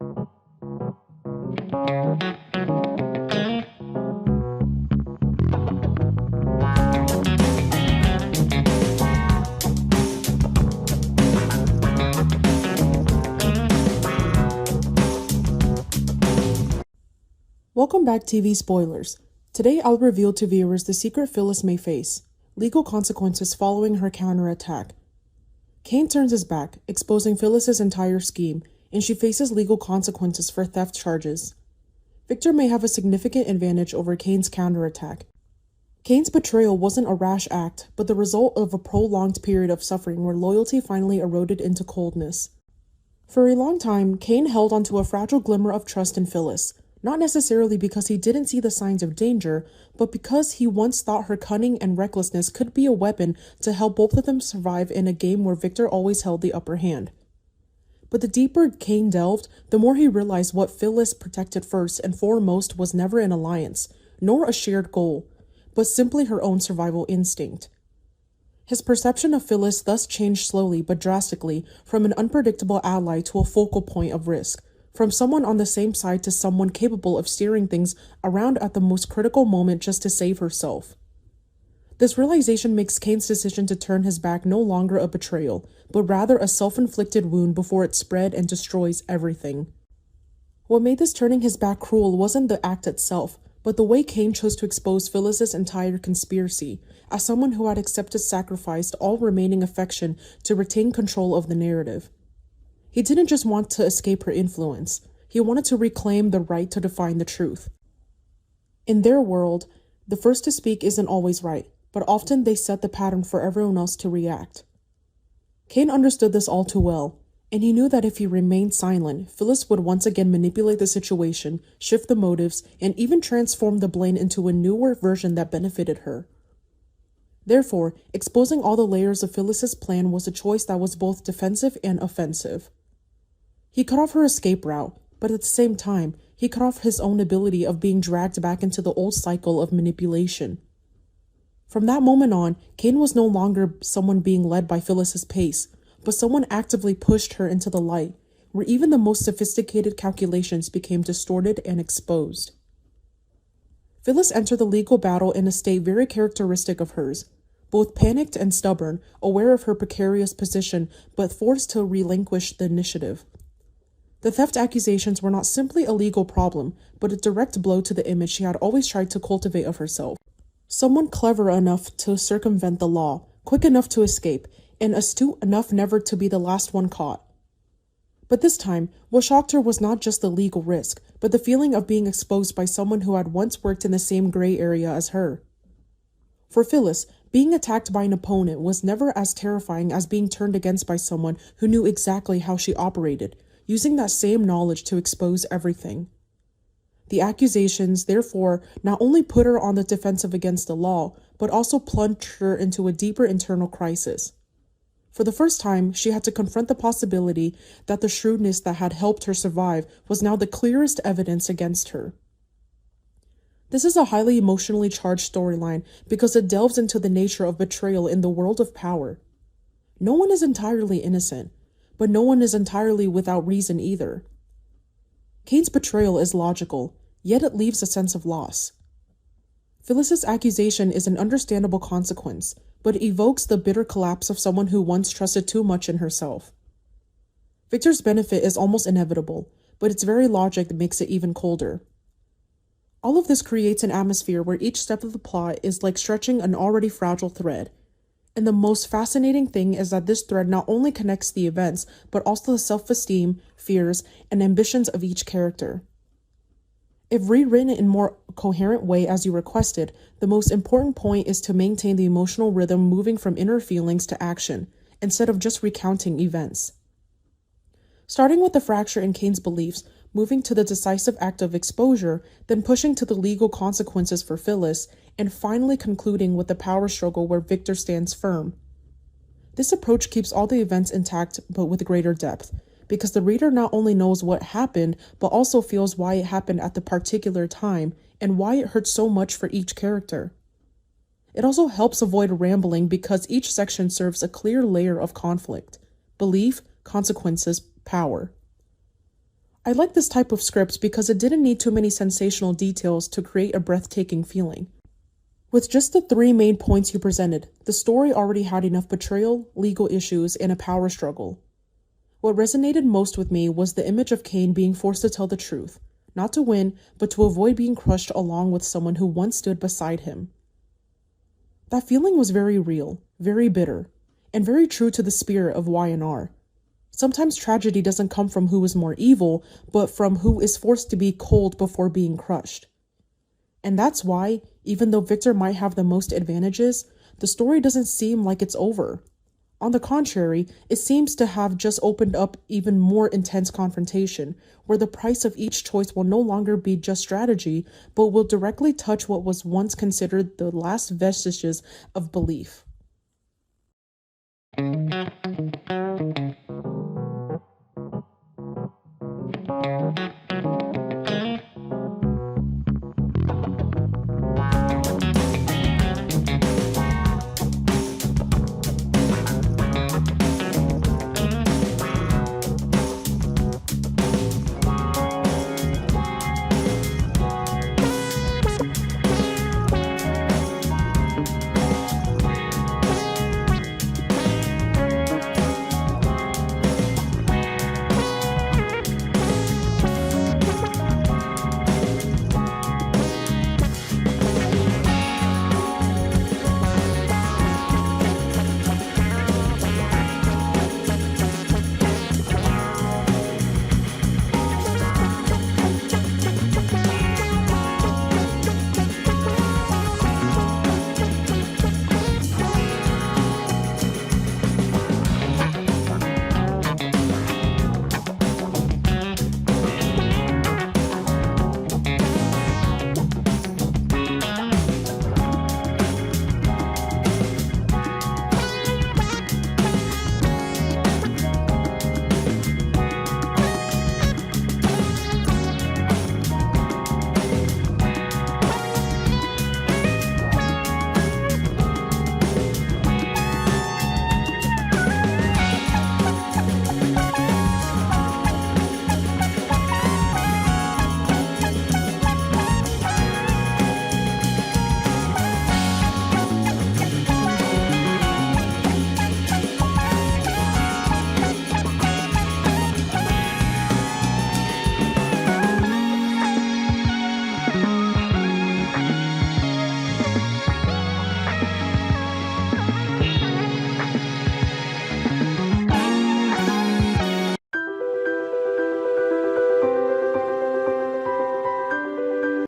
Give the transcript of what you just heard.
Welcome back, TV spoilers. Today I'll reveal to viewers the secret Phyllis may face, legal consequences following her counterattack. Kane turns his back, exposing Phyllis's entire scheme, and she faces legal consequences for theft charges. Victor may have a significant advantage over Kane's counterattack. Kane's betrayal wasn't a rash act, but the result of a prolonged period of suffering where loyalty finally eroded into coldness. For a long time, Kane held onto a fragile glimmer of trust in Phyllis, not necessarily because he didn't see the signs of danger, but because he once thought her cunning and recklessness could be a weapon to help both of them survive in a game where Victor always held the upper hand. But the deeper Kane delved, the more he realized what Phyllis protected first and foremost was never an alliance, nor a shared goal, but simply her own survival instinct. His perception of Phyllis thus changed slowly but drastically from an unpredictable ally to a focal point of risk, from someone on the same side to someone capable of steering things around at the most critical moment just to save herself. This realization makes Kane's decision to turn his back no longer a betrayal, but rather a self-inflicted wound before it spread and destroys everything. What made this turning his back cruel wasn't the act itself, but the way Kane chose to expose Phyllis's entire conspiracy, as someone who had accepted sacrificed all remaining affection to retain control of the narrative. He didn't just want to escape her influence, he wanted to reclaim the right to define the truth. In their world, the first to speak isn't always right, but often they set the pattern for everyone else to react. Kane understood this all too well, and he knew that if he remained silent, Phyllis would once again manipulate the situation, shift the motives, and even transform the blame into a newer version that benefited her. Therefore, exposing all the layers of Phyllis's plan was a choice that was both defensive and offensive. He cut off her escape route, but at the same time, he cut off his own ability of being dragged back into the old cycle of manipulation. From that moment on, Kane was no longer someone being led by Phyllis's pace, but someone actively pushed her into the light, where even the most sophisticated calculations became distorted and exposed. Phyllis entered the legal battle in a state very characteristic of hers, both panicked and stubborn, aware of her precarious position, but forced to relinquish the initiative. The theft accusations were not simply a legal problem, but a direct blow to the image she had always tried to cultivate of herself. Someone clever enough to circumvent the law, quick enough to escape, and astute enough never to be the last one caught. But this time, what shocked her was not just the legal risk, but the feeling of being exposed by someone who had once worked in the same gray area as her. For Phyllis, being attacked by an opponent was never as terrifying as being turned against by someone who knew exactly how she operated, using that same knowledge to expose everything. The accusations, therefore, not only put her on the defensive against the law, but also plunged her into a deeper internal crisis. For the first time, she had to confront the possibility that the shrewdness that had helped her survive was now the clearest evidence against her. This is a highly emotionally charged storyline because it delves into the nature of betrayal in the world of power. No one is entirely innocent, but no one is entirely without reason either. Kane's betrayal is logical, yet it leaves a sense of loss. Phyllis's accusation is an understandable consequence, but it evokes the bitter collapse of someone who once trusted too much in herself. Victor's benefit is almost inevitable, but its very logic makes it even colder. All of this creates an atmosphere where each step of the plot is like stretching an already fragile thread. And the most fascinating thing is that this thread not only connects the events, but also the self-esteem, fears, and ambitions of each character. If rewritten in a more coherent way as you requested, the most important point is to maintain the emotional rhythm moving from inner feelings to action, instead of just recounting events. Starting with the fracture in Kane's beliefs, moving to the decisive act of exposure, then pushing to the legal consequences for Phyllis, and finally concluding with the power struggle where Victor stands firm. This approach keeps all the events intact but with greater depth, because the reader not only knows what happened, but also feels why it happened at the particular time and why it hurts so much for each character. It also helps avoid rambling because each section serves a clear layer of conflict: belief, consequences, power. I like this type of script because it didn't need too many sensational details to create a breathtaking feeling. With just the three main points you presented, the story already had enough betrayal, legal issues, and a power struggle. What resonated most with me was the image of Cain being forced to tell the truth, not to win, but to avoid being crushed along with someone who once stood beside him. That feeling was very real, very bitter, and very true to the spirit of Y&R. Sometimes tragedy doesn't come from who is more evil, but from who is forced to be cold before being crushed. And that's why, even though Victor might have the most advantages, the story doesn't seem like it's over. On the contrary, it seems to have just opened up even more intense confrontation, where the price of each choice will no longer be just strategy, but will directly touch what was once considered the last vestiges of belief.